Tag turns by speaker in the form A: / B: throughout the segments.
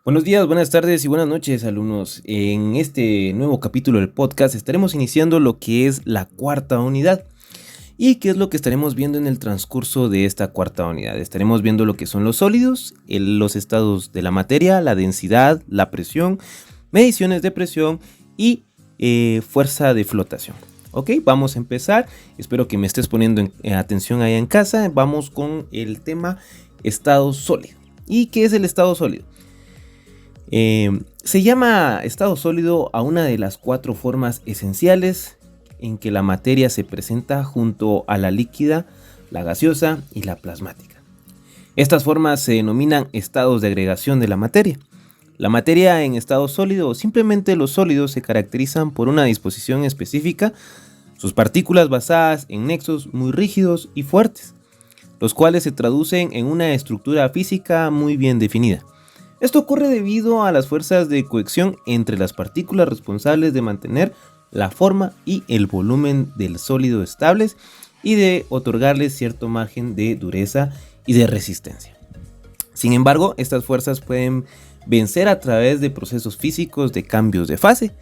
A: Buenos días, buenas tardes y buenas noches, alumnos. En este nuevo capítulo del podcast estaremos iniciando lo que es la cuarta unidad. ¿Y qué es lo que estaremos viendo en el transcurso de esta cuarta unidad? Estaremos viendo lo que son los sólidos, los estados de la materia, la densidad, la presión, mediciones de presión y fuerza de flotación. Ok, vamos a empezar. Espero que me estés poniendo atención ahí en casa. Vamos con el tema estado sólido. ¿Y qué es el estado sólido? Se llama estado sólido a una de las cuatro formas esenciales en que la materia se presenta junto a la líquida, la gaseosa y la plasmática. Estas formas se denominan estados de agregación de la materia. La materia en estado sólido o simplemente los sólidos se caracterizan por una disposición específica, sus partículas basadas en nexos muy rígidos y fuertes, los cuales se traducen en una estructura física muy bien definida. Esto ocurre debido a las fuerzas de cohesión entre las partículas responsables de mantener la forma y el volumen del sólido estables y de otorgarles cierto margen de dureza y de resistencia. Sin embargo, estas fuerzas pueden vencer a través de procesos físicos de cambios de fase,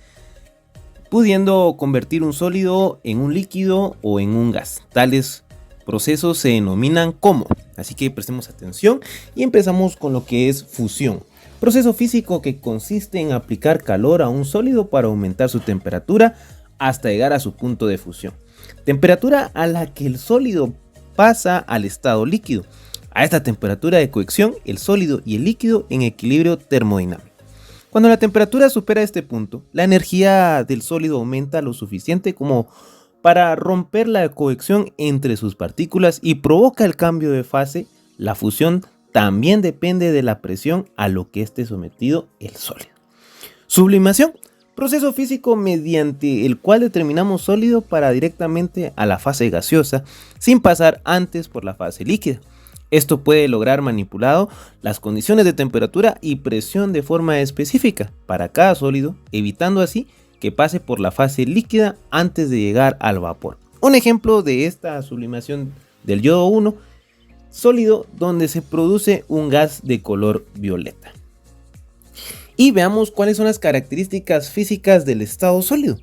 A: pudiendo convertir un sólido en un líquido o en un gas. Tales procesos se denominan como, así que prestemos atención y empezamos con lo que es fusión. Proceso físico que consiste en aplicar calor a un sólido para aumentar su temperatura hasta llegar a su punto de fusión. Temperatura a la que el sólido pasa al estado líquido. A esta temperatura de cohesión, el sólido y el líquido en equilibrio termodinámico. Cuando la temperatura supera este punto, la energía del sólido aumenta lo suficiente como para romper la cohesión entre sus partículas y provoca el cambio de fase. La fusión también depende de la presión a lo que esté sometido el sólido. Sublimación, proceso físico mediante el cual determinamos sólido para directamente a la fase gaseosa sin pasar antes por la fase líquida. Esto puede lograr manipulado las condiciones de temperatura y presión de forma específica para cada sólido, evitando así que pase por la fase líquida antes de llegar al vapor. Un ejemplo de esta sublimación del yodo 1, sólido donde se produce un gas de color violeta. Y veamos cuáles son las características físicas del estado sólido.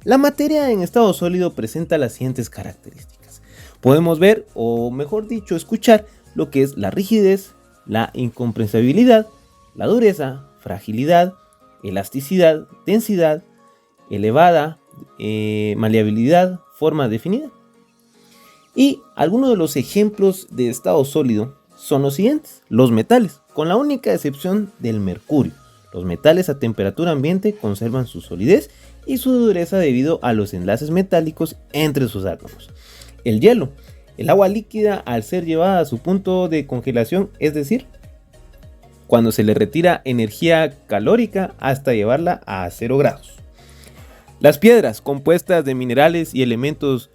A: La materia en estado sólido presenta las siguientes características. Podemos ver, o mejor dicho, escuchar lo que es la rigidez, la incompresibilidad, la dureza, fragilidad, elasticidad, densidad, elevada, maleabilidad, forma definida. Y algunos de los ejemplos de estado sólido son los siguientes: los metales, con la única excepción del mercurio. Los metales a temperatura ambiente conservan su solidez y su dureza debido a los enlaces metálicos entre sus átomos. El hielo, el agua líquida al ser llevada a su punto de congelación, es decir, cuando se le retira energía calórica hasta llevarla a 0 grados. Las piedras, compuestas de minerales y elementos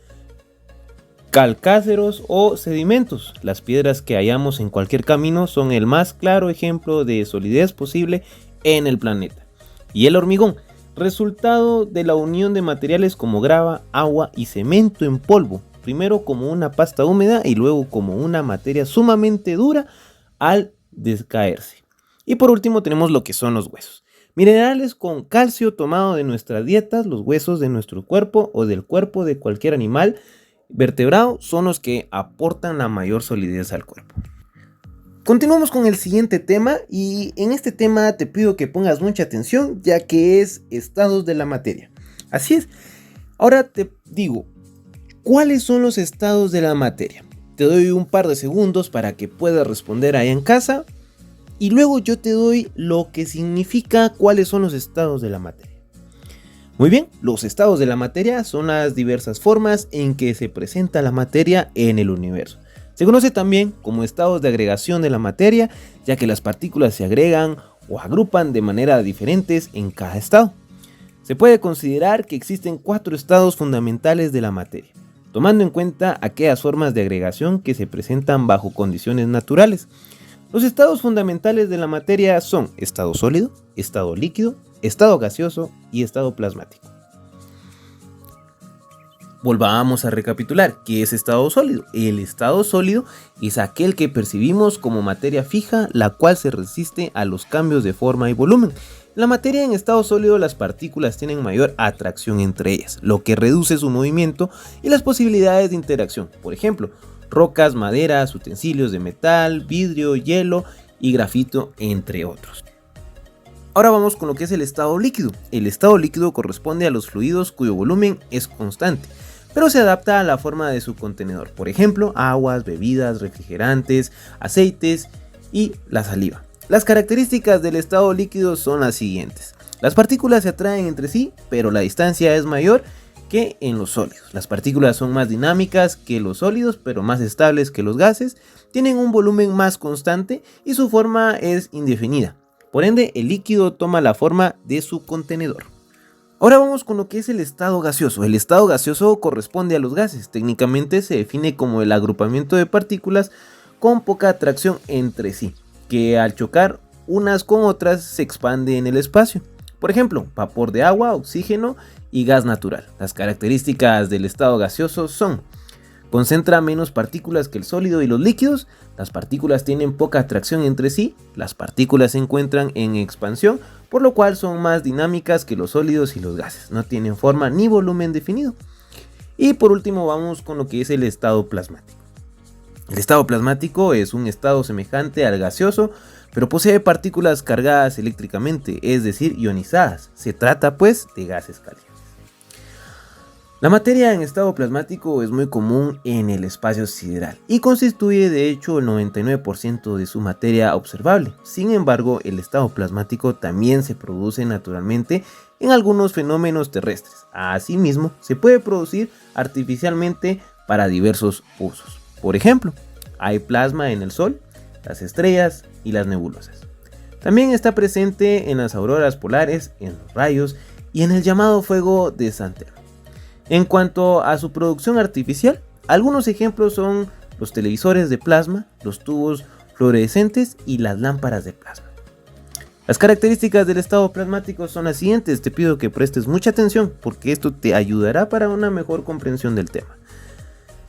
A: calcáceos o sedimentos. Las piedras que hallamos en cualquier camino son el más claro ejemplo de solidez posible en el planeta. Y el hormigón, resultado de la unión de materiales como grava, agua y cemento en polvo, primero como una pasta húmeda y luego como una materia sumamente dura al descaerse. Y por último tenemos lo que son los huesos. Minerales con calcio tomado de nuestras dietas, los huesos de nuestro cuerpo o del cuerpo de cualquier animal vertebrado son los que aportan la mayor solidez al cuerpo. Continuamos con el siguiente tema y en este tema te pido que pongas mucha atención ya que es estados de la materia. Así es, ahora te digo, ¿cuáles son los estados de la materia? Te doy un par de segundos para que puedas responder ahí en casa y luego yo te doy lo que significa cuáles son los estados de la materia. Muy bien, los estados de la materia son las diversas formas en que se presenta la materia en el universo. Se conoce también como estados de agregación de la materia, ya que las partículas se agregan o agrupan de manera diferentes en cada estado. Se puede considerar que existen 4 estados fundamentales de la materia, tomando en cuenta aquellas formas de agregación que se presentan bajo condiciones naturales. Los estados fundamentales de la materia son estado sólido, estado líquido, estado gaseoso y estado plasmático. Volvamos a recapitular. ¿Qué es estado sólido? El estado sólido es aquel que percibimos como materia fija, la cual se resiste a los cambios de forma y volumen. En la materia en estado sólido, las partículas tienen mayor atracción entre ellas, lo que reduce su movimiento y las posibilidades de interacción. Por ejemplo, rocas, maderas, utensilios de metal, vidrio, hielo y grafito, entre otros. Ahora vamos con lo que es el estado líquido. El estado líquido corresponde a los fluidos cuyo volumen es constante, pero se adapta a la forma de su contenedor. Por ejemplo, aguas, bebidas, refrigerantes, aceites y la saliva. Las características del estado líquido son las siguientes. Las partículas se atraen entre sí, pero la distancia es mayor que en los sólidos. Las partículas son más dinámicas que los sólidos, pero más estables que los gases. Tienen un volumen más constante y su forma es indefinida. Por ende, el líquido toma la forma de su contenedor. Ahora vamos con lo que es el estado gaseoso. El estado gaseoso corresponde a los gases. Técnicamente se define como el agrupamiento de partículas con poca atracción entre sí, que al chocar unas con otras se expande en el espacio. Por ejemplo, vapor de agua, oxígeno y gas natural. Las características del estado gaseoso son: concentra menos partículas que el sólido y los líquidos, las partículas tienen poca atracción entre sí, las partículas se encuentran en expansión, por lo cual son más dinámicas que los sólidos y los gases, no tienen forma ni volumen definido. Y por último vamos con lo que es el estado plasmático. El estado plasmático es un estado semejante al gaseoso, pero posee partículas cargadas eléctricamente, es decir, ionizadas. Se trata pues de gases calientes. La materia en estado plasmático es muy común en el espacio sideral y constituye de hecho el 99% de su materia observable. Sin embargo, el estado plasmático también se produce naturalmente en algunos fenómenos terrestres. Asimismo, se puede producir artificialmente para diversos usos. Por ejemplo, hay plasma en el Sol, las estrellas y las nebulosas. También está presente en las auroras polares, en los rayos y en el llamado fuego de San Telmo. En cuanto a su producción artificial, algunos ejemplos son los televisores de plasma, los tubos fluorescentes y las lámparas de plasma. Las características del estado plasmático son las siguientes. Te pido que prestes mucha atención porque esto te ayudará para una mejor comprensión del tema.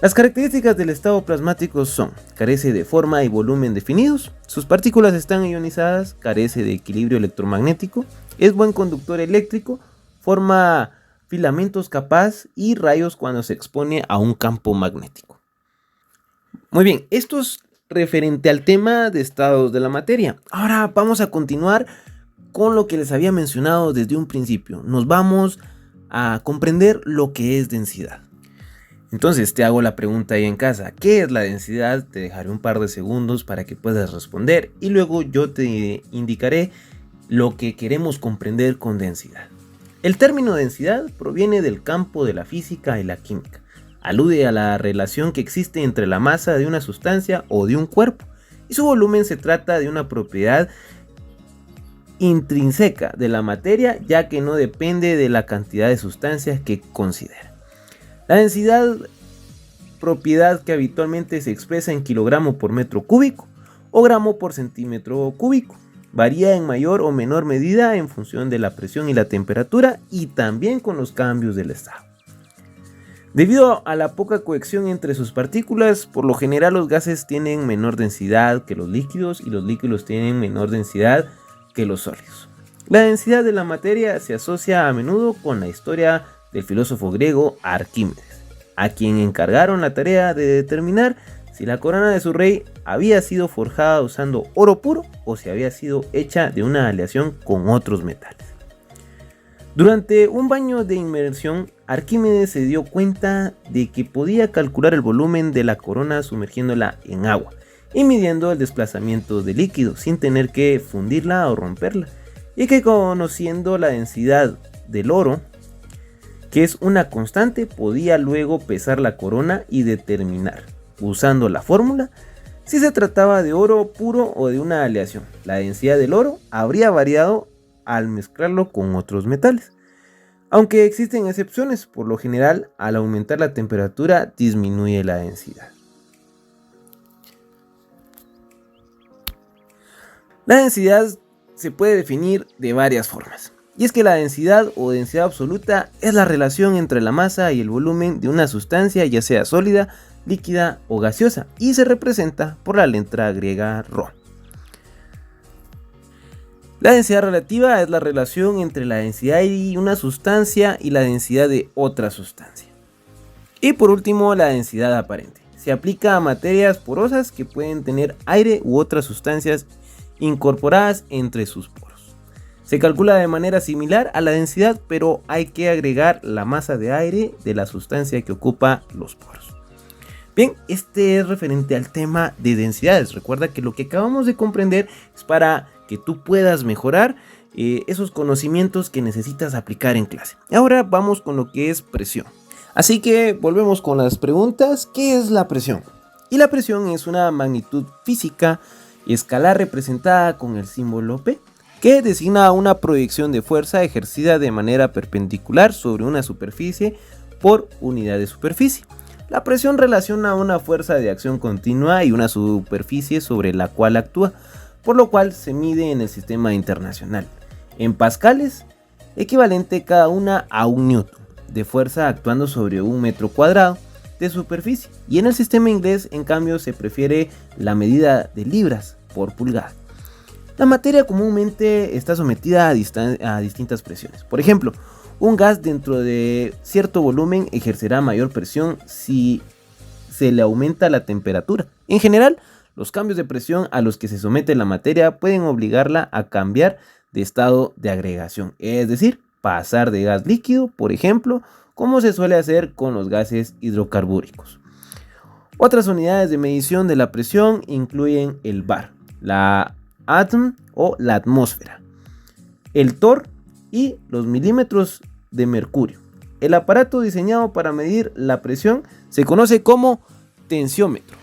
A: Las características del estado plasmático son: carece de forma y volumen definidos, sus partículas están ionizadas, carece de equilibrio electromagnético, es buen conductor eléctrico, forma filamentos capaz y rayos cuando se expone a un campo magnético. Muy bien, esto es referente al tema de estados de la materia. Ahora vamos a continuar con lo que les había mencionado desde un principio. Nos vamos a comprender lo que es densidad. Entonces te hago la pregunta ahí en casa: ¿qué es la densidad? Te dejaré un par de segundos para que puedas responder y luego yo te indicaré lo que queremos comprender con densidad. El término densidad proviene del campo de la física y la química. Alude a la relación que existe entre la masa de una sustancia o de un cuerpo y su volumen. Se trata de una propiedad intrínseca de la materia, ya que no depende de la cantidad de sustancias que considera. La densidad, propiedad que habitualmente se expresa en kilogramo por metro cúbico o gramo por centímetro cúbico, varía en mayor o menor medida en función de la presión y la temperatura y también con los cambios del estado. Debido a la poca cohesión entre sus partículas, por lo general los gases tienen menor densidad que los líquidos y los líquidos tienen menor densidad que los sólidos. La densidad de la materia se asocia a menudo con la historia del filósofo griego Arquímedes, a quien encargaron la tarea de determinar si la corona de su rey había sido forjada usando oro puro o si había sido hecha de una aleación con otros metales. Durante un baño de inmersión, Arquímedes se dio cuenta de que podía calcular el volumen de la corona sumergiéndola en agua y midiendo el desplazamiento del líquido sin tener que fundirla o romperla, y que conociendo la densidad del oro, que es una constante, podía luego pesar la corona y determinar, usando la fórmula, si se trataba de oro puro o de una aleación. La densidad del oro habría variado al mezclarlo con otros metales, aunque existen excepciones. Por lo general, al aumentar la temperatura disminuye la densidad. La densidad se puede definir de varias formas. Y es que la densidad o densidad absoluta es la relación entre la masa y el volumen de una sustancia, ya sea sólida, líquida o gaseosa, y se representa por la letra griega ρ. La densidad relativa es la relación entre la densidad de una sustancia y la densidad de otra sustancia. Y por último, la densidad aparente. Se aplica a materias porosas que pueden tener aire u otras sustancias incorporadas entre sus poros. Se calcula de manera similar a la densidad, pero hay que agregar la masa de aire de la sustancia que ocupa los poros. Bien, este es referente al tema de densidades. Recuerda que lo que acabamos de comprender es para que tú puedas mejorar esos conocimientos que necesitas aplicar en clase. Ahora vamos con lo que es presión. Así que volvemos con las preguntas. ¿Qué es la presión? Y la presión es una magnitud física y escalar representada con el símbolo P, que designa una proyección de fuerza ejercida de manera perpendicular sobre una superficie por unidad de superficie. La presión relaciona una fuerza de acción continua y una superficie sobre la cual actúa, por lo cual se mide en el sistema internacional en pascales, equivalente cada una a 1 newton de fuerza actuando sobre 1 metro cuadrado de superficie, y en el sistema inglés en cambio se prefiere la medida de libras por pulgada. La materia comúnmente está sometida a distintas presiones. Por ejemplo, un gas dentro de cierto volumen ejercerá mayor presión si se le aumenta la temperatura. En general, los cambios de presión a los que se somete la materia pueden obligarla a cambiar de estado de agregación, es decir, pasar de gas líquido, por ejemplo, como se suele hacer con los gases hidrocarbúricos. Otras unidades de medición de la presión incluyen el bar, la atm o la atmósfera, el torr y los milímetros de mercurio. El aparato diseñado para medir la presión se conoce como tensiómetro.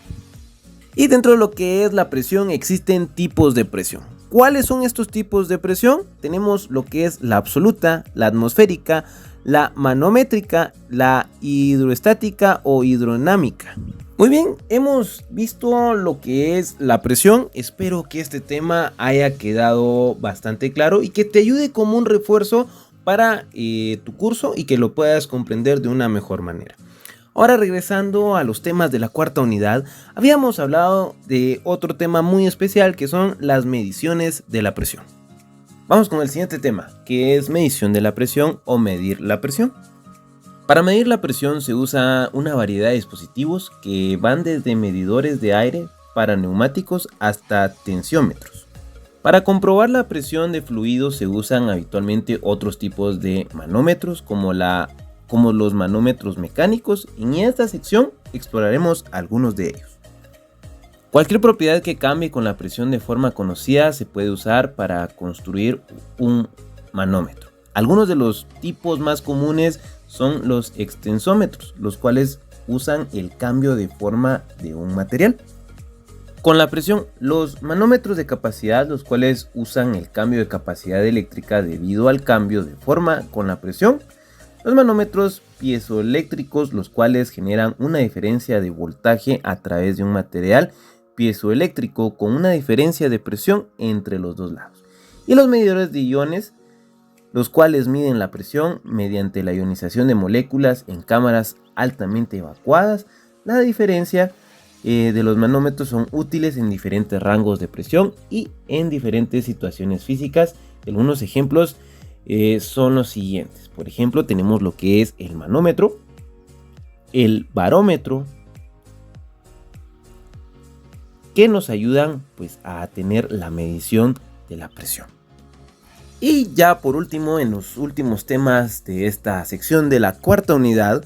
A: Y dentro de lo que es la presión existen tipos de presión. ¿Cuáles son estos tipos de presión? Tenemos lo que es la absoluta, la atmosférica, la manométrica, la hidroestática o hidrodinámica. Muy bien, hemos visto lo que es la presión. Espero que este tema haya quedado bastante claro y que te ayude como un refuerzo para tu curso y que lo puedas comprender de una mejor manera. Ahora, regresando a los temas de la cuarta unidad, habíamos hablado de otro tema muy especial que son las mediciones de la presión. Vamos con el siguiente tema, que es medición de la presión o medir la presión. Para medir la presión se usa una variedad de dispositivos que van desde medidores de aire para neumáticos hasta tensiómetros. Para comprobar la presión de fluidos se usan habitualmente otros tipos de manómetros como los manómetros mecánicos, y en esta sección exploraremos algunos de ellos. Cualquier propiedad que cambie con la presión de forma conocida se puede usar para construir un manómetro. Algunos de los tipos más comunes son los extensómetros, los cuales usan el cambio de forma de un material. Con la presión, los manómetros de capacidad, los cuales usan el cambio de capacidad eléctrica debido al cambio de forma con la presión. Los manómetros piezoeléctricos, los cuales generan una diferencia de voltaje a través de un material piezoeléctrico con una diferencia de presión entre los dos lados. Y los medidores de iones, los cuales miden la presión mediante la ionización de moléculas en cámaras altamente evacuadas. La diferencia de los manómetros son útiles en diferentes rangos de presión y en diferentes situaciones físicas. Algunos ejemplos son los siguientes. Por ejemplo, tenemos lo que es el manómetro, el barómetro, que nos ayudan a tener la medición de la presión. Y ya por último, en los últimos temas de esta sección de la cuarta unidad,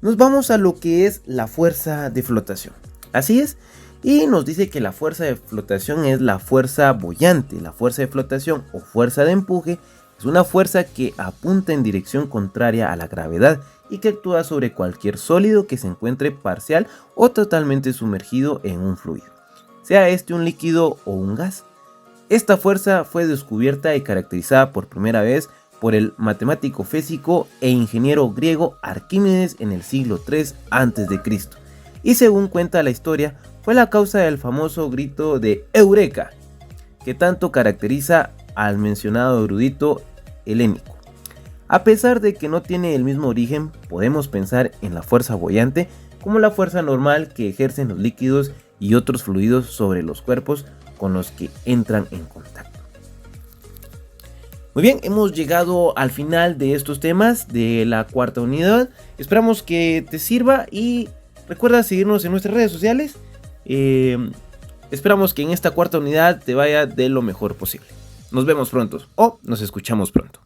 A: nos vamos a lo que es la fuerza de flotación. Así es, y nos dice que la fuerza de flotación es la fuerza boyante. La fuerza de flotación o fuerza de empuje es una fuerza que apunta en dirección contraria a la gravedad y que actúa sobre cualquier sólido que se encuentre parcial o totalmente sumergido en un fluido, sea este un líquido o un gas. Esta fuerza fue descubierta y caracterizada por primera vez por el matemático físico e ingeniero griego Arquímedes en el siglo III a.C. y según cuenta la historia fue la causa del famoso grito de Eureka, que tanto caracteriza al mencionado erudito helénico. A pesar de que no tiene el mismo origen, podemos pensar en la fuerza boyante como la fuerza normal que ejercen los líquidos y otros fluidos sobre los cuerpos con los que entran en contacto. Muy bien, hemos llegado al final de estos temas de la cuarta unidad. Esperamos que te sirva y recuerda seguirnos en nuestras redes sociales. Esperamos que en esta cuarta unidad te vaya de lo mejor posible. Nos vemos pronto o nos escuchamos pronto.